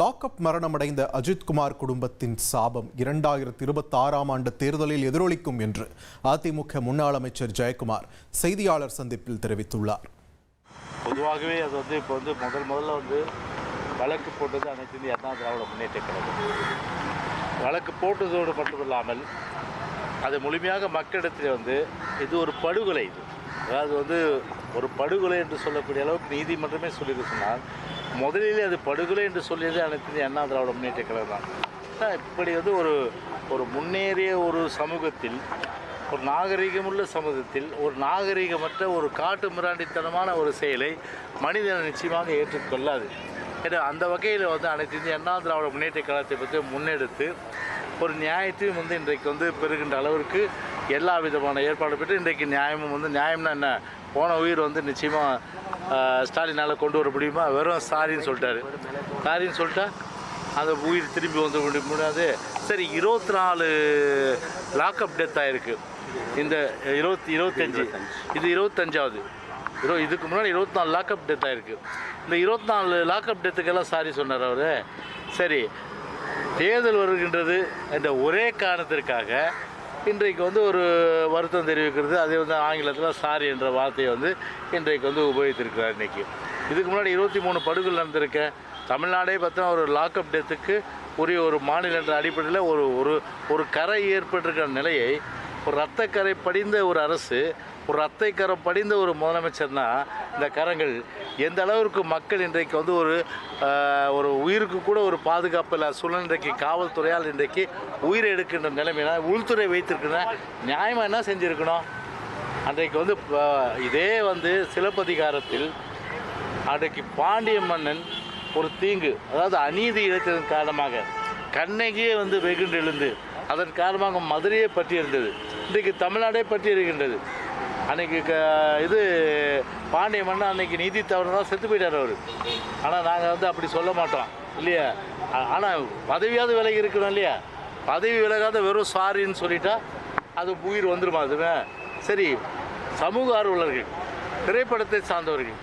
Lockup மரணமடைந்த அஜித்குமார் குடும்பத்தின் சாபம் 2026ஆம் ஆண்டு தேர்தலில் எதிரொலிக்கும் என்று அதிமுக முன்னாள் அமைச்சர் ஜெயக்குமார் செய்தியாளர் சந்திப்பில் தெரிவித்துள்ளார். பொதுவாகவே அது இப்போ முதல்ல வழக்கு போட்டது அனைத்து இந்திய அண்ணா திராவிட முன்னேற்ற கழகம். வழக்கு போட்டதோடு மட்டுமில்லாமல் அது முழுமையாக மக்களிடத்தில் இது ஒரு படுகொலை. அதாவது ஒரு படுகொலை என்று சொல்லக்கூடிய அளவுக்கு நீதிமன்றமே சொல்லிட்டு சொன்னால் முதலிலே அது படுகொலை என்று சொல்லியது அனைத்து இந்திய அண்ணா திராவிட முன்னேற்ற கழகம் தான். இப்படி ஒரு முன்னேறிய ஒரு சமூகத்தில், ஒரு நாகரிகமுள்ள சமூகத்தில், ஒரு நாகரிகமற்ற ஒரு காட்டு மிராண்டித்தனமான ஒரு செயலை மனிதன் நிச்சயமாக ஏற்றுக்கொள்ளாது. ஏன்னா அந்த வகையில் அனைத்து இந்திய அண்ணா திராவிட முன்னேற்ற கழகத்தை பற்றி முன்னெடுத்து ஒரு நியாயத்தையும் இன்றைக்கு பெறுகின்ற அளவிற்கு எல்லா விதமான ஏற்பாடு பெற்று இன்றைக்கு நியாயமும் நியாயம்னா என்ன, போன உயிர் நிச்சயமாக ஸ்டாலினால் கொண்டு வர முடியுமா? வெறும் சாரின்னு சொல்லிட்டாரு. சாரின்னு சொல்லிட்டா அந்த உயிர் திரும்பி முடியாது. சரி, 24 லாக்அப் டெத் ஆகிருக்கு. இந்த 25 இது 25வது. இதுக்கு முன்னாடி 24 லாக்அப் டெத் ஆகிருக்கு. இந்த 24 லாக்அப் டெத்துக்கெல்லாம் சாரி சொன்னார் அவர். சரி, தேர்தல் வருகின்றது என்ற ஒரே காரணத்திற்காக இன்றைக்கு ஒரு வருத்தம் தெரிவிக்கிறது. அதே ஆங்கிலத்தில் சாரி என்ற வார்த்தையை இன்றைக்கு உபயோகித்திருக்கிறார். இன்றைக்கி இதுக்கு முன்னாடி 23 படுகொலை நடந்திருக்க தமிழ்நாடே பார்த்தா ஒரு லாக்அப் டெத்துக்கு உரிய ஒரு மாநில என்ற அடிப்படையில் ஒரு கரை ஏற்பட்டிருக்கிற நிலையை, ஒரு இரத்தக்கரை படிந்த ஒரு அரசு, ஒரு இரத்தைக்கரை படிந்த ஒரு முதலமைச்சர்னா இந்த கரங்கள் எந்த அளவிற்கு மக்கள் இன்றைக்கு ஒரு உயிருக்கு கூட ஒரு பாதுகாப்பு இல்லை சூழ்நிலை இன்றைக்கு காவல்துறையால் இன்றைக்கு உயிரை எடுக்கின்ற நிலைமைனா உள்துறை வைத்திருக்கிற நியாயமாக என்ன செஞ்சுருக்கணும்? அன்றைக்கு இதே சிலப்பதிகாரத்தில் அன்றைக்கு பாண்டிய மன்னன் ஒரு தீங்கு, அதாவது அநீதி இழைத்ததன் காரணமாக கண்ணகியே வெகுண்டு எழுந்து அதன் காரணமாக மதுரையே பற்றி இருந்தது. இன்றைக்கு தமிழ்நாடே பற்றி இருக்கின்றது. அன்றைக்கி பாண்டிய மன்னன் அன்றைக்கி நீதி தவறுதான் செத்து போயிட்டார் அவர். ஆனால் நாங்கள் அப்படி சொல்ல மாட்டோம் இல்லையா? ஆனால் பதவியாவது விலகி இருக்கணும் இல்லையா? பதவி விலகாத வெறும் சாரின்னு சொல்லிட்டா அது உயிர் வந்துடுமா? அதுவே சரி. சமூக ஆர்வலர்கள், திரைப்படத்தை சார்ந்தவர்கள்,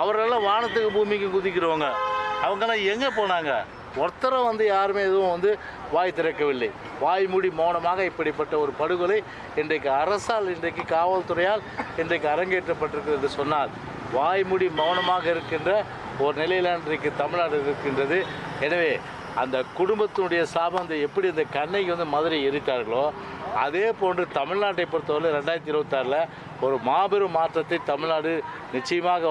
அவரெல்லாம் வானத்துக்கு பூமிக்கு குதிக்கிறவங்க, அவங்கெல்லாம் எங்கே போனாங்க? ஒருத்தரும் யாருமே எதுவும் வாய் திறக்கவில்லை. வாய் மூடி மௌனமாக இப்படிப்பட்ட ஒரு படுகொலை இன்றைக்கு அரசால், இன்றைக்கு காவல்துறையால் இன்றைக்கு அரங்கேற்றப்பட்டிருக்கிறது என்று சொன்னால் வாய் மூடி மௌனமாக இருக்கின்ற ஒரு நிலையில் இன்றைக்கு தமிழ்நாடு இருக்கின்றது. எனவே அந்த குடும்பத்தினுடைய சாபம் எப்படி இந்த கண்ணகி மதுரை எரித்தார்களோ அதே போன்று தமிழ்நாட்டை பொறுத்தவரை 2026 ஒரு மாபெரும் மாற்றத்தை தமிழ்நாடு நிச்சயமாக